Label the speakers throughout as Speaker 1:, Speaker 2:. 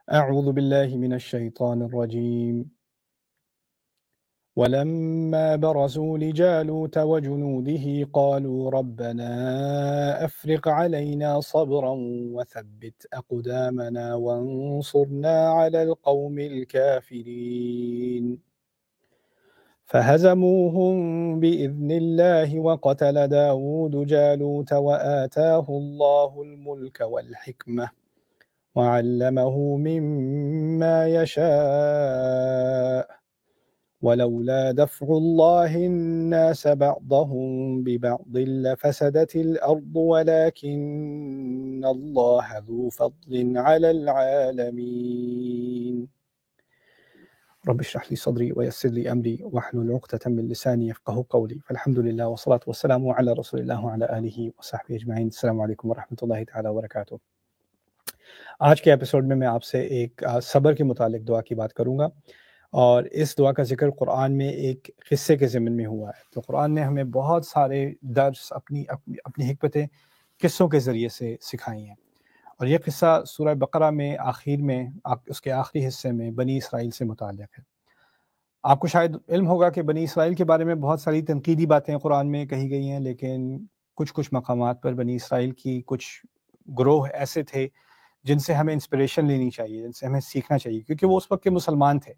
Speaker 1: أعوذ بالله من الشيطان الرجيم ولما برزوا لجالوت وجنوده قالوا ربنا أفرغ علينا صبرا وثبت أقدامنا وانصرنا على القوم الكافرين فهزموهم بإذن الله وقتل داود جالوت وآتاه الله الملك والحكمة وعلمه مما يشاء ولولا دفع الله الناس بعضهم ببعض لفسدت الأرض ولكن الله ذو فضل على العالمين رب اشرح لي صدري ويسر لي أمري واحلل عقدة من لساني يفقهوا قولي فالحمد لله والصلاة والسلام على رسول الله وعلى آله وصحبه أجمعين السلام عليكم ورحمة الله تعالى وبركاته۔ آج کے ایپیسوڈ میں آپ سے ایک صبر کے متعلق دعا کی بات کروں گا، اور اس دعا کا ذکر قرآن میں ایک قصے کے ضمن میں ہوا ہے۔ تو قرآن نے ہمیں بہت سارے درس اپنی حکمتیں قصوں کے ذریعے سے سکھائی ہیں، اور یہ قصہ سورہ بقرہ میں آخر میں اس کے آخری حصے میں بنی اسرائیل سے متعلق ہے۔ آپ کو شاید علم ہوگا کہ بنی اسرائیل کے بارے میں بہت ساری تنقیدی باتیں قرآن میں کہی گئی ہیں، لیکن کچھ مقامات پر بنی اسرائیل کی کچھ گروہ ایسے تھے جن سے ہمیں انسپریشن لینی چاہیے، جن سے ہمیں سیکھنا چاہیے، کیونکہ وہ اس وقت کے مسلمان تھے۔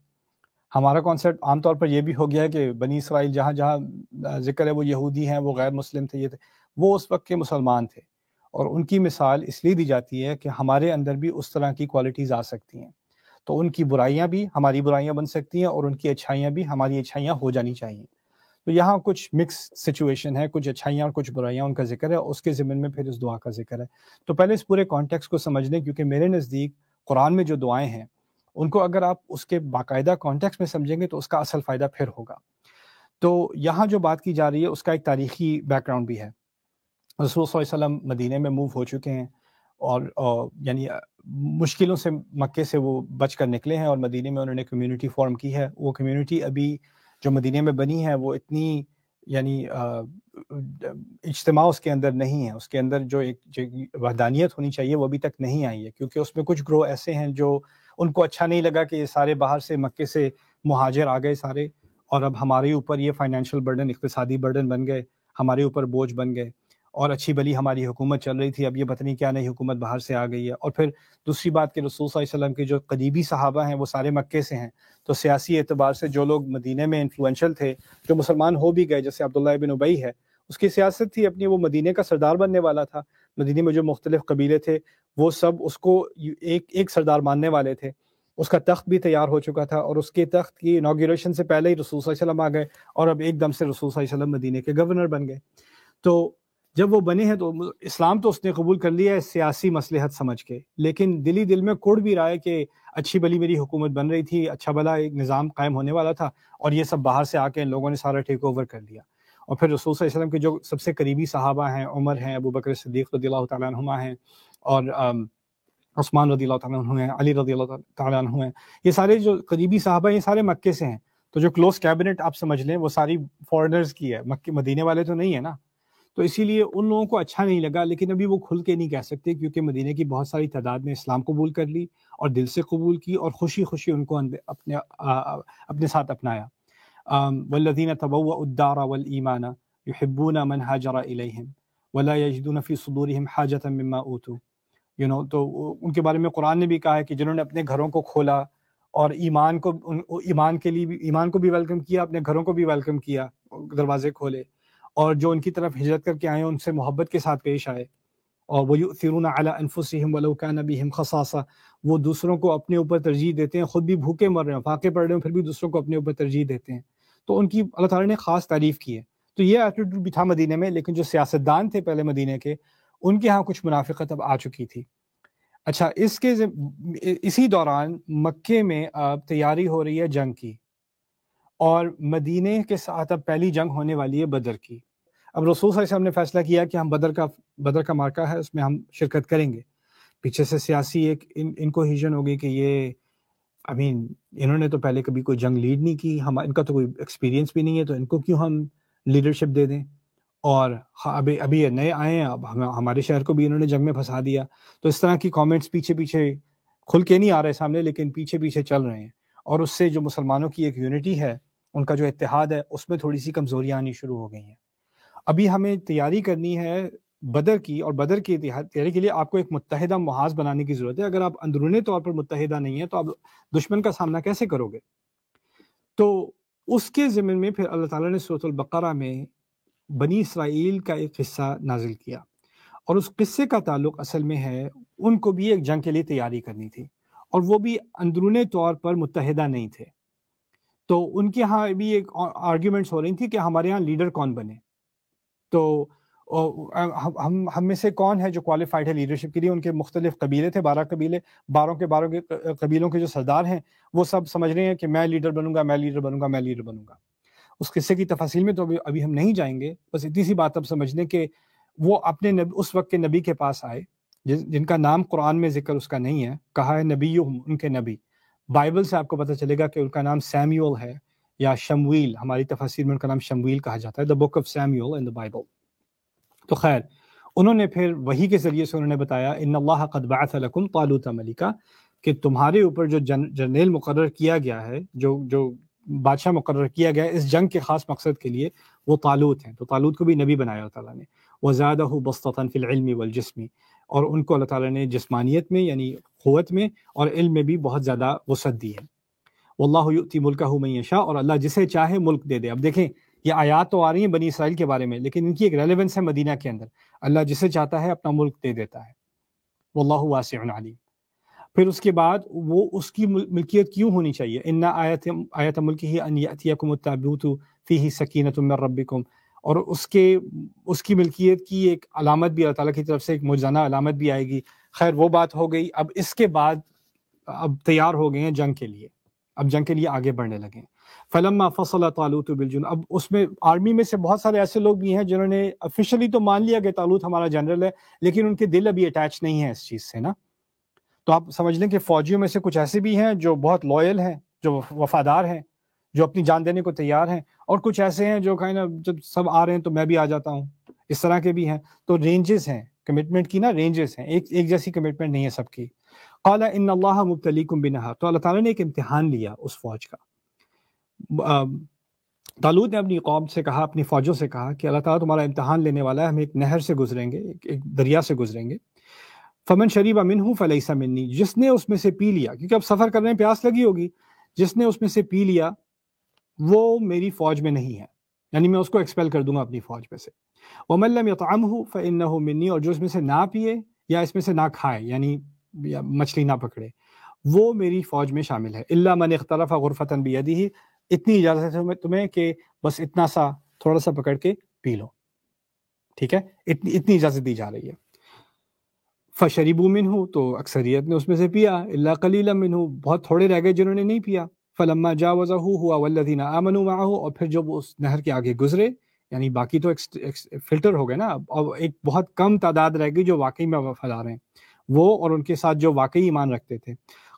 Speaker 1: ہمارا کانسیپٹ عام طور پر یہ بھی ہو گیا ہے کہ بنی اسرائیل جہاں جہاں ذکر ہے وہ یہودی ہیں، وہ غیر مسلم تھے، یہ تھے، وہ اس وقت کے مسلمان تھے، اور ان کی مثال اس لیے دی جاتی ہے کہ ہمارے اندر بھی اس طرح کی کوالٹیز آ سکتی ہیں، تو ان کی برائیاں بھی ہماری برائیاں بن سکتی ہیں، اور ان کی اچھائیاں بھی ہماری اچھائیاں ہو جانی چاہیے۔ تو یہاں کچھ مکس سچویشن ہے، کچھ اچھائیاں اور کچھ برائیاں ان کا ذکر ہے، اس کے ضمن میں پھر اس دعا کا ذکر ہے۔ تو پہلے اس پورے کانٹیکس کو سمجھ لیں، کیونکہ میرے نزدیک قرآن میں جو دعائیں ہیں ان کو اگر آپ اس کے باقاعدہ کانٹیکس میں سمجھیں گے تو اس کا اصل فائدہ پھر ہوگا۔ تو یہاں جو بات کی جا رہی ہے اس کا ایک تاریخی بیک گراؤنڈ بھی ہے۔ رسول صلی اللہ علیہ وسلم مدینے میں موو ہو چکے ہیں، اور یعنی مشکلوں سے مکے سے وہ بچ کر نکلے ہیں، اور مدینے میں انہوں نے کمیونٹی فارم کی ہے۔ وہ کمیونٹی ابھی جو مدینے میں بنی ہے وہ اتنی یعنی اجتماع اس کے اندر نہیں ہے، اس کے اندر جو وحدانیت ہونی چاہیے وہ ابھی تک نہیں آئی ہے، کیونکہ اس میں کچھ گروہ ایسے ہیں جو ان کو اچھا نہیں لگا کہ یہ سارے باہر سے مکے سے مہاجر آ گئے سارے، اور اب ہمارے اوپر یہ فائنینشیل برڈن، اقتصادی برڈن بن گئے، ہمارے اوپر بوجھ بن گئے، اور اچھی بلی ہماری حکومت چل رہی تھی، اب یہ پتہ نہیں کیا نئی حکومت باہر سے آ گئی ہے۔ اور پھر دوسری بات کہ رسول صلی اللہ علیہ وسلم کے جو قریبی صحابہ ہیں وہ سارے مکے سے ہیں، تو سیاسی اعتبار سے جو لوگ مدینے میں انفلوئنشل تھے، جو مسلمان ہو بھی گئے، جیسے عبداللہ ابن ابی ہے، اس کی سیاست تھی اپنی، وہ مدینے کا سردار بننے والا تھا، مدینے میں جو مختلف قبیلے تھے وہ سب اس کو ایک سردار ماننے والے تھے، اس کا تخت بھی تیار ہو چکا تھا، اور اس کے تخت کی انوگریشن سے پہلے ہی رسول صلی اللہ علیہ وسلم آ گئے، اور اب ایک دم سے رسول صلی اللہ علیہ وسلم مدینے کے گورنر بن گئے۔ تو جب وہ بنے ہیں تو اسلام تو اس نے قبول کر لیا ہے سیاسی مصلحت سمجھ کے، لیکن دل میں کڑ بھی رہا ہے کہ اچھی بلی میری حکومت بن رہی تھی، اچھا بلا ایک نظام قائم ہونے والا تھا، اور یہ سب باہر سے آ کے ان لوگوں نے سارا ٹیک اوور کر لیا۔ اور پھر رسول صلی اللہ علیہ وسلم کے جو سب سے قریبی صحابہ ہیں، عمر ہیں، ابو بکر صدیق رضی اللہ تعالیٰ عنہما ہیں، اور عثمان رضی اللہ تعالیٰ عنہ ہیں، علی رضی اللہ تعالیٰ عنہ ہیں، یہ سارے جو قریبی صحابہ ہیں یہ سارے مکے سے ہیں۔ تو جو کلوز کیبنٹ آپ سمجھ لیں وہ ساری فورنرز کی ہے، مکے مدینے والے تو نہیں ہے نا، تو اسی لیے ان لوگوں کو اچھا نہیں لگا، لیکن ابھی وہ کھل کے نہیں کہہ سکتے، کیونکہ مدینے کی بہت ساری تعداد نے اسلام قبول کر لی اور دل سے قبول کی، اور خوشی خوشی ان کو اپنے ساتھ اپنایا۔ والذین تبوأوا الدار والایمان یحبون من ہاجر الیہم ولا یجدون فی صدورہم حاجۃ مما اوتوا، تو ان کے بارے میں قرآن نے بھی کہا ہے کہ جنہوں نے اپنے گھروں کو کھولا اور ایمان کو بھی ویلکم کیا، اپنے گھروں کو بھی ویلکم کیا، دروازے کھولے، اور جو ان کی طرف ہجرت کر کے آئے ان سے محبت کے ساتھ پیش آئے، اور وَيُؤْثِرُونَ عَلَىٰ أَنفُسِهِمْ وَلَوْ كَانَ بِهِمْ خَصَاصَةٌ، وہ دوسروں کو اپنے اوپر ترجیح دیتے ہیں، خود بھی بھوکے مر رہے ہیں، فاقے پڑ رہے ہیں، پھر بھی دوسروں کو اپنے اوپر ترجیح دیتے ہیں۔ تو ان کی اللہ تعالیٰ نے خاص تعریف کی ہے۔ تو یہ ایٹیٹیوڈ بھی تھا مدینے میں، لیکن جو سیاستدان تھے پہلے مدینے کے، ان کے ہاں کچھ منافقت اب آ چکی تھی۔ اچھا، اسی دوران مکے میں اب تیاری ہو رہی ہے جنگ کی، اور مدینے کے ساتھ اب پہلی جنگ ہونے والی ہے بدر کی۔ اب رسول صلی اللہ علیہ وسلم نے فیصلہ کیا کہ ہم بدر کا معرکہ ہے، اس میں ہم شرکت کریں گے۔ پیچھے سے سیاسی ایک ان کو ہیژن ہوگی کہ یہ انہوں نے تو پہلے کبھی کوئی جنگ لیڈ نہیں کی، ان کا تو کوئی ایکسپیرینس بھی نہیں ہے، تو ان کو کیوں ہم لیڈرشپ دے دیں، اور ابھی یہ نئے آئے ہیں، اب ہمارے شہر کو بھی انہوں نے جنگ میں پھنسا دیا۔ تو اس طرح کی کامنٹس پیچھے کھل کے نہیں آ رہے سامنے لیکن پیچھے پیچھے چل رہے ہیں، اور اس سے جو مسلمانوں کی ایک یونٹی ہے، ان کا جو اتحاد ہے، اس میں تھوڑی سی کمزوریاں آنی شروع ہو گئی ہیں۔ ابھی ہمیں تیاری کرنی ہے بدر کی، اور بدر کی تیاری کے لیے آپ کو ایک متحدہ محاذ بنانے کی ضرورت ہے۔ اگر آپ اندرونی طور پر متحدہ نہیں ہیں تو آپ دشمن کا سامنا کیسے کرو گے؟ تو اس کے ضمن میں پھر اللہ تعالیٰ نے سورۃ البقرہ میں بنی اسرائیل کا ایک قصہ نازل کیا، اور اس قصے کا تعلق اصل میں ہے ان کو بھی ایک جنگ کے لیے تیاری کرنی تھی، اور وہ بھی اندرونی طور پر متحدہ نہیں تھے۔ تو ان کے ہاں بھی ایک آرگیومنٹس ہو رہی تھی کہ ہمارے ہاں لیڈر کون بنے۔ تو ہم میں سے کون ہے جو کوالیفائڈ ہے لیڈرشپ کے لیے؟ ان کے مختلف قبیلے تھے، 12 قبیلے، 12 کے قبیلوں کے جو سردار ہیں وہ سب سمجھ رہے ہیں کہ میں لیڈر بنوں گا، میں لیڈر بنوں گا، میں لیڈر بنوں گا۔ اس قصے کی تفاصیل میں تو ابھی ہم نہیں جائیں گے، بس اتنی سی بات اب سمجھ لیں کہ وہ اپنے اس وقت کے نبی کے پاس آئے جن کا نام قرآن میں ذکر اس کا نہیں ہے، کہا ہے نبیہم، ان کے نبی۔ بائبل سے آپ کو پتہ چلے گا کہ ان کا نام سیمیول ہے یا شمویل، ہماری تفاسیر میں ان کا نام شمویل کہا جاتا ہے، the book of Samuel in the Bible. تو خیر انہوں نے پھر وحی کے ذریعے سے انہوں نے بتایا ان اللہ قد بعث لکم طالوت ملکا، کہ تمہارے اوپر جو جرنیل مقرر کیا گیا ہے، جو بادشاہ مقرر کیا گیا ہے اس جنگ کے خاص مقصد کے لیے، وہ طالوت ہیں۔ تو طالوت کو بھی نبی بنایا اللہ تعالیٰ نے۔ وزادہ بسطۃ فی العلم والجسم، اور ان کو اللہ تعالیٰ نے جسمانیت میں یعنی قوت میں اور علم میں بھی بہت زیادہ وسعت دی ہے۔ واللہ یؤتی ملکہ من یشاء، اور اللہ جسے چاہے ملک دے دے۔ اب دیکھیں یہ آیات تو آ رہی ہیں بنی اسرائیل کے بارے میں، لیکن ان کی ایک ریلیونس ہے مدینہ کے اندر۔ اللہ جسے چاہتا ہے اپنا ملک دے دیتا ہے، واللہ واسع علیم۔ پھر اس کے بعد وہ اس کی ملکیت کیوں ہونی چاہیے؟ ان آیت ملکہ ان یأتیکم التابوت فیہ سکینۃ من ربکم، اور اس کی ملکیت کی ایک علامت بھی اللہ تعالیٰ کی طرف سے ایک معجزانہ علامت بھی آئے گی۔ خیر وہ بات ہو گئی۔ اب اس کے بعد اب تیار ہو گئے ہیں جنگ کے لیے، اب جنگ کے لیے آگے بڑھنے لگے۔ فلما فصل طالوت بالجنود، اب اس میں آرمی میں سے بہت سارے ایسے لوگ بھی ہیں جنہوں نے آفیشلی تو مان لیا کہ طالوت ہمارا جنرل ہے، لیکن ان کے دل ابھی اٹیچ نہیں ہے اس چیز سے نا۔ تو آپ سمجھ لیں کہ فوجیوں میں سے کچھ ایسے بھی ہیں جو بہت لوئل ہیں، جو وفادار ہیں، جو اپنی جان دینے کو تیار ہیں، اور کچھ ایسے ہیں جو کہیں نا جب سب آ رہے ہیں تو میں بھی آ جاتا ہوں، اس طرح کے بھی ہیں۔ تو رینجز ہیں کمٹمنٹ کی نا، رینجز ہیں، ایک جیسی کمٹمنٹ نہیں ہے سب کی۔ قال ان اللہ مبتلیکم بنہر، تو اللہ تعالیٰ نے ایک امتحان لیا اس فوج کا۔ طالوت نے اپنی قوم سے کہا، اپنی فوجوں سے کہا کہ اللہ تعالیٰ تمہارا امتحان لینے والا ہے، ہم ایک نہر سے گزریں گے، ایک دریا سے گزریں گے۔ فمن شریب منہ فلیس منی، جس نے اس میں سے پی لیا، کیونکہ اب سفر کرنے میں پیاس لگی ہوگی، جس نے اس میں سے پی لیا وہ میری فوج میں نہیں ہے، یعنی میں اس کو ایکسپیل کر دوں گا اپنی فوج میں سے۔ ومن لم یطعمہ فانہ منی، اور جو اس میں سے نہ پیے یا اس میں سے نہ کھائے، یعنی یا مچھلی نہ پکڑے، وہ میری فوج میں شامل ہے۔ الا من اغترف غرفۃ بیدہ، اتنی اجازت ہے تمہیں کہ بس اتنا سا تھوڑا سا پکڑ کے پی لو، ٹھیک ہے، اتنی اجازت دی جا رہی ہے۔ فشربوا منہ، تو اکثریت نے اس میں سے پیا، الا قلیلا منہ، بہت تھوڑے رہ گئے جنہوں نے نہیں پیا۔ فلما جاوزہ ہوا والذین آمنوا معہ، اور پھر جب اس نہر کے آگے گزرے، یعنی باقی تو فلٹر ہو گئے نا، اور ایک بہت کم تعداد رہ گئی جو واقعی میں وفادار ہیں، وہ اور ان کے ساتھ جو واقعی ایمان رکھتے تھے۔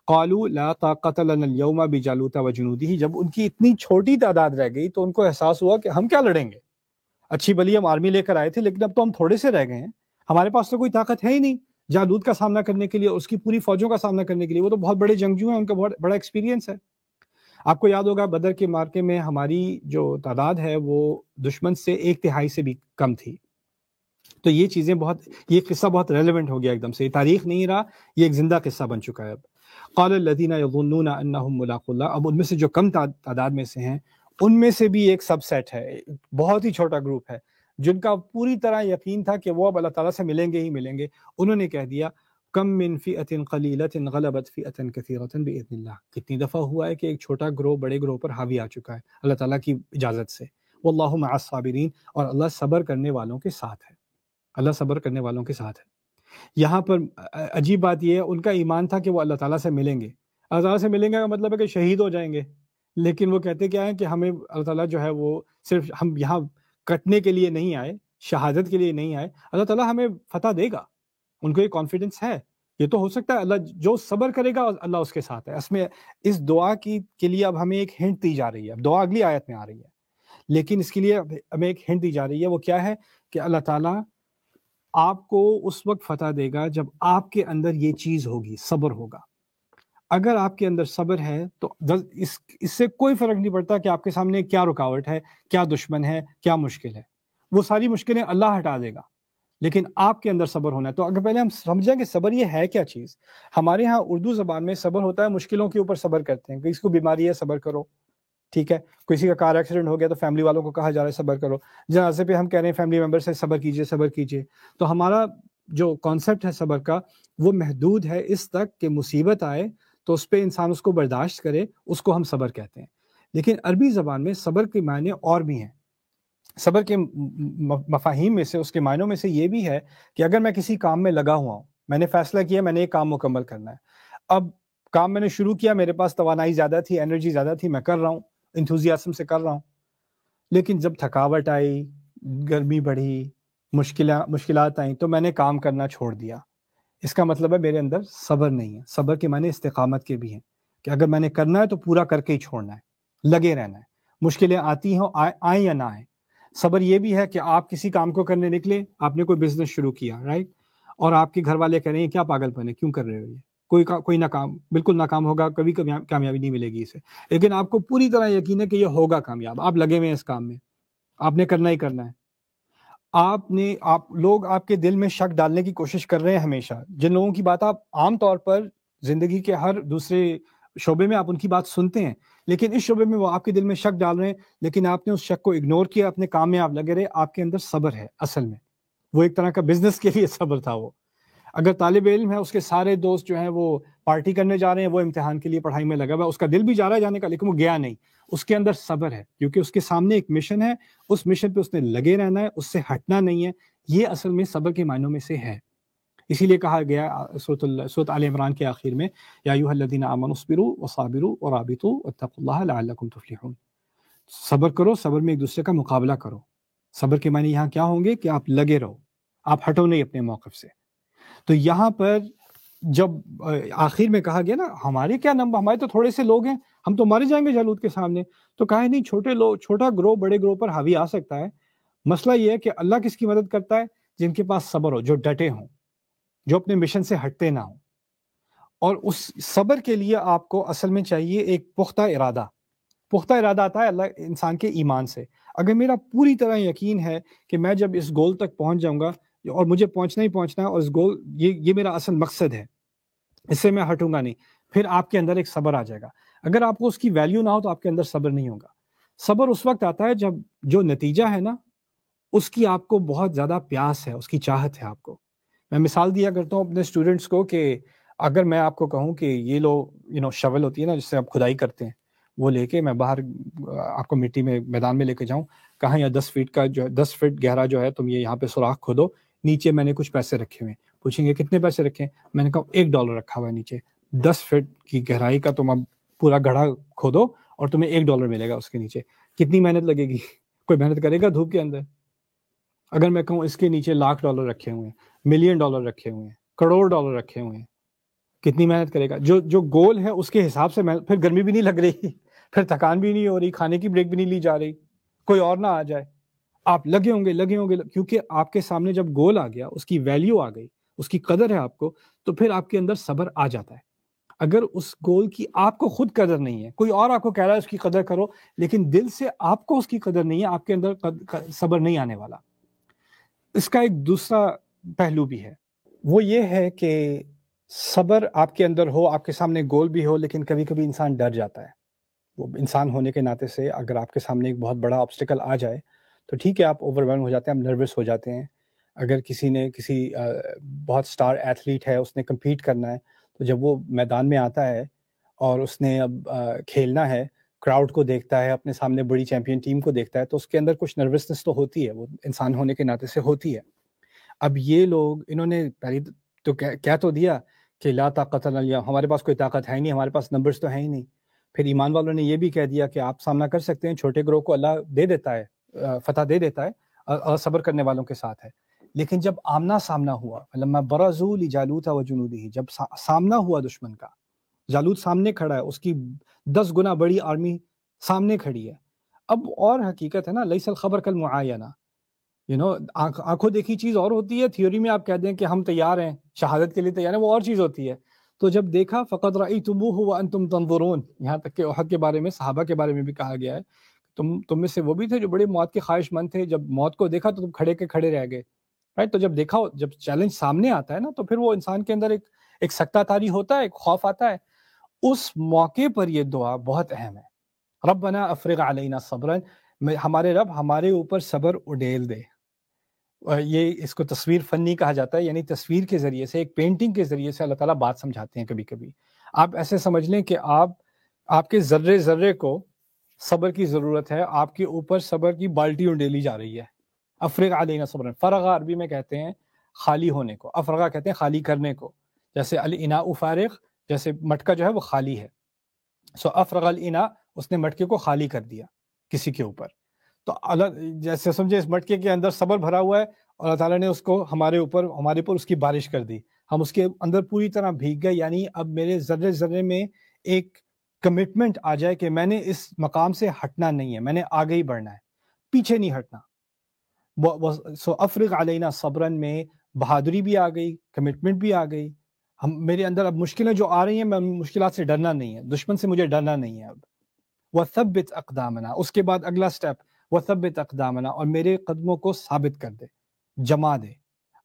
Speaker 1: قالوا لا طاقت لنا اليوم بجالوت وجنودہ، جب ان کی اتنی چھوٹی تعداد رہ گئی تو ان کو احساس ہوا کہ ہم کیا لڑیں گے، اچھی بلی ہم آرمی لے کر آئے تھے لیکن اب تو ہم تھوڑے سے رہ گئے ہیں، ہمارے پاس تو کوئی طاقت ہے ہی نہیں جالوت کا سامنا کرنے کے لیے، اس کی پوری فوجوں کا سامنا کرنے کے لیے۔ وہ تو بہت بڑے جنگجو ہیں، ان کا بہت بڑا ایکسپیرینس ہے۔ آپ کو یاد ہوگا بدر کے مارکے میں ہماری جو تعداد ہے وہ دشمن سے 1/3 سے بھی کم تھی۔ تو یہ چیزیں یہ قصہ بہت ریلیونٹ ہو گیا ایک دم سے، یہ تاریخ نہیں رہا، یہ ایک زندہ قصہ بن چکا ہے اب۔ قال الذین یظنون انہم ملاقو اللہ، اب ان میں سے جو کم تعداد میں سے ہیں، ان میں سے بھی ایک سب سیٹ ہے، بہت ہی چھوٹا گروپ ہے، جن کا پوری طرح یقین تھا کہ وہ اب اللہ تعالیٰ سے ملیں گے ہی ملیں گے۔ انہوں نے کہہ دیا کم من فئۃ قلیلۃ غلبت فئۃ کثیرۃ باذن اللہ، کتنی دفعہ ہوا ہے کہ ایک چھوٹا گروہ بڑے گروہ پر حاوی آ چکا ہے اللہ تعالیٰ کی اجازت سے۔ واللہ مع الصابرین، اور اللہ صبر کرنے والوں کے ساتھ ہے، اللہ صبر کرنے والوں کے ساتھ ہے۔ یہاں پر عجیب بات یہ ہے، ان کا ایمان تھا کہ وہ اللہ تعالیٰ سے ملیں گے۔ اللہ تعالیٰ سے ملیں گے کا مطلب ہے کہ شہید ہو جائیں گے، لیکن وہ کہتے کیا ہیں کہ ہمیں اللہ تعالیٰ جو ہے وہ صرف ہم یہاں کٹنے کے لیے نہیں آئے، شہادت کے لیے نہیں آئے، اللہ تعالیٰ ہمیں فتح دے گا۔ ان کو یہ کانفیڈنس ہے، یہ تو ہو سکتا ہے اللہ جو صبر کرے گا اللہ اس کے ساتھ ہے۔ اس دعا کے لیے اب ہمیں ایک ہنٹ دی جا رہی ہے، اب دعا اگلی آیت میں آ رہی ہے، لیکن اس کے لیے ہمیں ایک ہنٹ دی جا رہی ہے، وہ کیا ہے کہ اللہ تعالیٰ آپ کو اس وقت فتح دے گا جب آپ کے اندر یہ چیز ہوگی، صبر ہوگا۔ اگر آپ کے اندر صبر ہے تو اس سے کوئی فرق نہیں پڑتا کہ آپ کے سامنے کیا رکاوٹ ہے، کیا دشمن ہے، کیا مشکل ہے، وہ ساری مشکلیں اللہ ہٹا دے گا، لیکن آپ کے اندر صبر ہونا ہے۔ تو اگر پہلے ہم سمجھیں کہ صبر یہ ہے کیا چیز، ہمارے ہاں اردو زبان میں صبر ہوتا ہے مشکلوں کے اوپر صبر کرتے ہیں، کسی کو بیماری ہے صبر کرو، ٹھیک ہے، کسی کا کار ایکسیڈنٹ ہو گیا تو فیملی والوں کو کہا جا رہا ہے صبر کرو، جنازے پہ ہم کہہ رہے ہیں فیملی ممبر سے صبر کیجئے صبر کیجئے۔ تو ہمارا جو کانسیپٹ ہے صبر کا وہ محدود ہے اس تک کہ مصیبت آئے تو اس پہ انسان اس کو برداشت کرے، اس کو ہم صبر کہتے ہیں۔ لیکن عربی زبان میں صبر کے معنی اور بھی ہیں۔ صبر کے مفاہیم میں سے، اس کے معنوں میں سے یہ بھی ہے کہ اگر میں کسی کام میں لگا ہوا ہوں، میں نے فیصلہ کیا میں نے ایک کام مکمل کرنا ہے، اب کام میں نے شروع کیا، میرے پاس توانائی زیادہ تھی، انرجی زیادہ تھی، میں کر رہا ہوں، انتھوزیاسم سے کر رہا ہوں، لیکن جب تھکاوٹ آئی، گرمی بڑھی، مشکلات آئیں تو میں نے کام کرنا چھوڑ دیا۔ اس کا مطلب ہے میرے اندر صبر نہیں ہے۔ صبر کے معنی استقامت کے بھی ہیں کہ اگر میں نے کرنا ہے تو پورا کر کے ہی چھوڑنا ہے، لگے رہنا ہے، مشکلیں آتی ہوں آئیں یا نہ آئیں۔ صبر یہ بھی ہے کہ آپ کسی کام کو کرنے نکلے، آپ نے کوئی بزنس شروع کیا، رائٹ، اور آپ کے گھر والے کہہ رہے ہیں کیا پاگل پن ہے، کیوں کر رہے ہو یہ، کوئی ناکام، بالکل ناکام ہوگا، کبھی کامیابی نہیں ملے گی اسے، لیکن آپ کو پوری طرح یقین ہے کہ یہ ہوگا کامیاب، آپ لگے ہوئے ہیں اس کام میں، آپ نے کرنا ہی کرنا ہے۔ لوگ آپ کے دل میں شک ڈالنے کی کوشش کر رہے ہیں ہمیشہ، جن لوگوں کی بات آپ عام طور پر زندگی کے ہر دوسرے شعبے میں آپ ان کی بات سنتے ہیں، لیکن اس شعبے میں وہ آپ کے دل میں شک ڈال رہے ہیں، لیکن آپ نے اس شک کو اگنور کیا، اپنے کام میں آپ لگے رہے، آپ کے اندر صبر ہے اصل میں۔ وہ ایک طرح کا بزنس کے لیے صبر تھا وہ۔ اگر طالب علم ہے، اس کے سارے دوست جو ہیں وہ پارٹی کرنے جا رہے ہیں، وہ امتحان کے لیے پڑھائی میں لگا ہوا ہے، اس کا دل بھی جا رہا ہے جانے کا لیکن وہ گیا نہیں، اس کے اندر صبر ہے کیونکہ اس کے سامنے ایک مشن ہے، اس مشن پہ اس نے لگے رہنا ہے، اس سے ہٹنا نہیں ہے۔ یہ اصل میں صبر کے معنوں میں سے ہے۔ اسی لیے کہا گیا سورۃ آل عمران کے آخر میں یا ایھا الذین آمنوا اصبروا وصابروا ورابطوا واتقوا اللہ لعلکم تفلحون، صبر کرو، صبر میں ایک دوسرے کا مقابلہ کرو۔ صبر کے معنی یہاں کیا ہوں گے کہ آپ لگے رہو، آپ ہٹو نہیں اپنے موقف سے۔ تو یہاں پر جب آخر میں کہا گیا نا ہمارے کیا نمبر، ہمارے تو تھوڑے سے لوگ ہیں، ہم تو مارے جائیں گے جالوت کے سامنے، تو کہا نہیں، چھوٹا گروہ بڑے گروہ پر حاوی آ سکتا ہے۔ مسئلہ یہ ہے کہ اللہ کس کی مدد کرتا ہے؟ جن کے پاس صبر ہو، جو ڈٹے ہوں، جو اپنے مشن سے ہٹتے نہ ہوں۔ اور اس صبر کے لیے آپ کو اصل میں چاہیے ایک پختہ ارادہ۔ پختہ ارادہ آتا ہے اللہ انسان کے ایمان سے۔ اگر میرا پوری طرح یقین ہے کہ میں جب اس گول تک پہنچ جاؤں گا اور مجھے پہنچنا ہی پہنچنا ہے، اور اس گول یہ میرا اصل مقصد ہے، اس سے میں ہٹوں گا نہیں، پھر آپ کے اندر ایک صبر آ جائے گا۔ اگر آپ کو اس کی ویلیو نہ ہو تو آپ کے اندر صبر نہیں ہوگا۔ صبر اس وقت آتا ہے جب جو نتیجہ ہے نا اس کی آپ کو بہت زیادہ پیاس ہے، اس کی چاہت ہے آپ کو۔ میں مثال دیا کرتا ہوں اپنے اسٹوڈنٹس کو کہ اگر میں آپ کو کہوں کہ یہ لو شاول ہوتی ہے نا جس سے آپ کھدائی کرتے ہیں، وہ لے کے میں باہر آپ کو مٹی میں میدان میں لے کے جاؤں، کہاں یا 10 فٹ کا جو 10 فٹ گہرا جو ہے تم یہ یہاں پہ سوراخ کھودو، نیچے میں نے کچھ پیسے رکھے ہوئے ہیں، پوچھیں گے کتنے پیسے رکھے ہیں؟ میں نے کہا $1 رکھا ہوا ہے نیچے، 10 فٹ کی گہرائی کا تم اب پورا گڑھا کھودو اور تمہیں $1 ملے گا اس کے نیچے۔ کتنی محنت لگے گی؟ کوئی محنت کرے گا دھوپ کے اندر؟ اگر میں کہوں اس کے نیچے $1,00,000 رکھے ہوئے ہیں، $1,000,000 رکھے ہوئے ہیں، $1,00,00,000 رکھے ہوئے ہیں، کتنی محنت کرے گا؟ جو گول ہے اس کے حساب سے پھر گرمی بھی نہیں لگ رہی، پھر تھکان بھی نہیں ہو رہی، کھانے کی بریک بھی نہیں لی جا رہی، کوئی اور نہ آ جائے، آپ لگے ہوں گے کیونکہ آپ کے سامنے جب گول آ گیا، اس کی ویلیو آ گئی، اس کی قدر ہے آپ کو، تو پھر آپ کے اندر صبر آ جاتا ہے۔ اگر اس گول کی آپ کو خود قدر نہیں ہے، کوئی اور آپ کو کہہ رہا ہے اس کی قدر کرو، لیکن دل سے آپ کو اس کی قدر نہیں ہے، آپ کے اندر صبر نہیں آنے والا۔ اس کا ایک دوسرا پہلو بھی ہے، وہ یہ ہے کہ صبر آپ کے اندر ہو، آپ کے سامنے گول بھی ہو، لیکن کبھی کبھی انسان ڈر جاتا ہے۔ وہ انسان ہونے کے ناطے سے اگر آپ کے سامنے ایک بہت بڑا آبسٹیکل آ جائے تو ٹھیک ہے، آپ اوور ویلم ہو جاتے ہیں، آپ نروس ہو جاتے ہیں۔ اگر کسی بہت سٹار ایتھلیٹ ہے، اس نے کمپیٹ کرنا ہے، تو جب وہ میدان میں آتا ہے اور اس نے اب کھیلنا ہے، کراؤڈ کو دیکھتا ہے، اپنے سامنے بڑی چیمپئن ٹیم کو دیکھتا ہے، تو اس کے اندر کچھ نروسنس تو ہوتی ہے، وہ انسان ہونے کے ناطے سے ہوتی ہے۔ اب یہ لوگ انہوں نے پہلی تو کہہ تو دیا کہ لا طاقت لنا اليوم، ہمارے پاس کوئی طاقت ہے ہی نہیں، ہمارے پاس نمبرز تو ہیں ہی نہیں۔ پھر ایمان والوں نے یہ بھی کہہ دیا کہ آپ سامنا کر سکتے ہیں، چھوٹے گروہ کو اللہ دے دیتا ہے، فتح دے دیتا ہے، صبر کرنے والوں کے ساتھ ہے۔ لیکن جب آمنا سامنا ہوا، لما برزوا لجالوت وجنودہ، جب سامنا ہوا دشمن کا، جالوت سامنے کھڑا ہے، اس کی 10 گنا بڑی آرمی سامنے کھڑی ہے۔ اب اور حقیقت ہے نا، لیس الخبر کالمعاینہ، آنکھوں دیکھی چیز اور ہوتی ہے، تھیوری میں آپ کہہ دیں کہ ہم تیار ہیں، شہادت کے لیے تیار ہیں، وہ اور چیز ہوتی ہے۔ تو جب دیکھا فقد رأیتموہ وانتم تنظرون، یہاں تک کہ احد کے بارے میں صحابہ کے بارے میں بھی کہا گیا ہے تم میں سے وہ بھی تھے جو بڑے موت کے خواہش مند تھے، جب موت کو دیکھا تو تم کھڑے کے کھڑے رہ گئے، رائٹ؟ تو جب دیکھا، جب چیلنج سامنے آتا ہے نا، تو پھر وہ انسان کے اندر ایک سکتہ تاری ہوتا ہے، ایک خوف آتا ہے۔ اس موقع پر یہ دعا بہت اہم ہے، ربنا افرغ علینا صبرا، ہمارے رب ہمارے اوپر صبر اڈیل دے۔ یہ اس کو تصویر فنی کہا جاتا ہے، یعنی تصویر کے ذریعے سے، ایک پینٹنگ کے ذریعے سے اللہ تعالیٰ بات سمجھاتے ہیں کبھی کبھی۔ آپ ایسے سمجھ لیں کہ آپ کے ذرے ذرے کو صبر کی ضرورت ہے، آپ کے اوپر صبر کی بالٹی اڈیلی جا رہی ہے۔ افرغ علینا صبرا، فرغ عربی میں کہتے ہیں خالی ہونے کو، افرغا کہتے ہیں خالی کرنے کو، جیسے الاناء فارغ، جیسے مٹکا جو ہے وہ خالی ہے، سو افرغ الاناء، اس نے مٹکے کو خالی کر دیا کسی کے اوپر۔ تو اللہ جیسے سمجھے اس مٹکے کے اندر صبر بھرا ہوا ہے، اور اللہ تعالیٰ نے اس کو ہمارے اوپر اس کی بارش کر دی، ہم اس کے اندر پوری طرح بھیگ گئے۔ یعنی اب میرے ذرے ذرے میں ایک کمٹمنٹ آ جائے کہ میں نے اس مقام سے ہٹنا نہیں ہے، میں نے آگے ہی بڑھنا ہے، پیچھے نہیں ہٹنا۔ سو افرغ علینا صبرن میں بہادری بھی آ گئی، کمٹمنٹ بھی آ گئی۔ میرے اندر اب مشکلیں جو آ رہی ہیں، میں مشکلات سے ڈرنا نہیں ہے، دشمن سے مجھے ڈرنا نہیں ہے اب۔ وثبت اقدامنا، اس کے بعد اگلا سٹیپ وثبت اقدامنا، اور میرے قدموں کو ثابت کر دے، جما دے،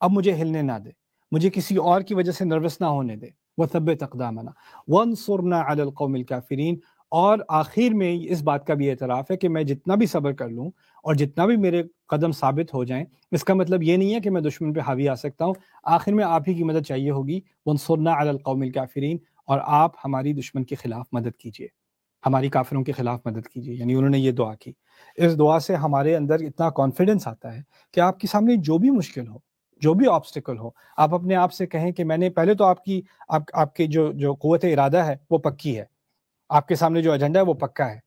Speaker 1: اب مجھے ہلنے نہ دے، مجھے کسی اور کی وجہ سے نروس نہ ہونے دے۔ وثبت اقدامنا وانصرنا علی القوم الکافرین، اور آخر میں اس بات کا بھی اعتراف ہے کہ میں جتنا بھی صبر کر لوں اور جتنا بھی میرے قدم ثابت ہو جائیں، اس کا مطلب یہ نہیں ہے کہ میں دشمن پہ حاوی آ سکتا ہوں، آخر میں آپ ہی کی مدد چاہیے ہوگی۔ وانصرنا علی القوم الکافرین، اور آپ ہماری دشمن کے خلاف مدد کیجیے، ہماری کافروں کے خلاف مدد کیجیے۔ یعنی انہوں نے یہ دعا کی۔ اس دعا سے ہمارے اندر اتنا کانفیڈنس آتا ہے کہ آپ کے سامنے جو بھی مشکل ہو، جو بھی آبسٹیکل ہو، آپ اپنے آپ سے کہیں کہ میں نے پہلے تو آپ کی جو قوت ارادہ ہے وہ پکی ہے، آپ کے سامنے جو ایجنڈا ہے وہ پکا ہے،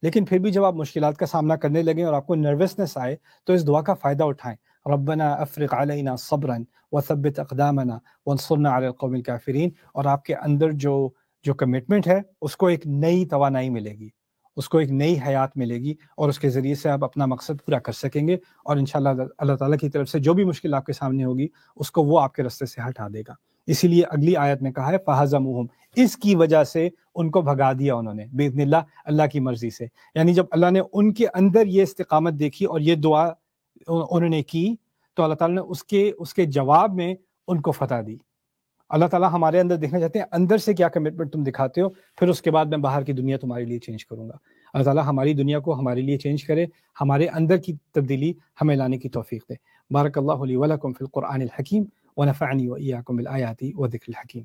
Speaker 1: لیکن پھر بھی جب آپ مشکلات کا سامنا کرنے لگیں اور آپ کو نروسنس آئے تو اس دعا کا فائدہ اٹھائیں، ربنا افرغ علینا صبرا وثبت اقدامنا وانصرنا علی القوم الکافرین، اور آپ کے اندر جو کمٹمنٹ ہے اس کو ایک نئی توانائی ملے گی، اس کو ایک نئی حیات ملے گی، اور اس کے ذریعے سے آپ اپنا مقصد پورا کر سکیں گے، اور انشاءاللہ اللہ تعالیٰ کی طرف سے جو بھی مشکل آپ کے سامنے ہوگی اس کو وہ آپ کے رستے سے ہٹا دے گا۔ اسی لیے اگلی آیت میں کہا ہے فَهَزَمُوهُمْ، اس کی وجہ سے ان کو بھگا دیا انہوں نے، بِإِذْنِ اللہ، اللہ کی مرضی سے۔ یعنی جب اللہ نے ان کے اندر یہ استقامت دیکھی اور یہ دعا انہوں نے کی، تو اللہ تعالیٰ نے اس کے جواب میں ان کو فتح دی۔ اللہ تعالیٰ ہمارے اندر دیکھنا چاہتے ہیں اندر سے کیا کمٹمنٹ تم دکھاتے ہو، پھر اس کے بعد میں باہر کی دنیا تمہارے لیے چینج کروں گا۔ اللہ تعالیٰ ہماری دنیا کو ہمارے لیے چینج کرے، ہمارے اندر کی تبدیلی ہمیں لانے کی توفیق دے۔ بارک اللہ لی ولکم فی القرآن الحکیم ونفعنی وإیاکم بالآیات وذکر الحکیم۔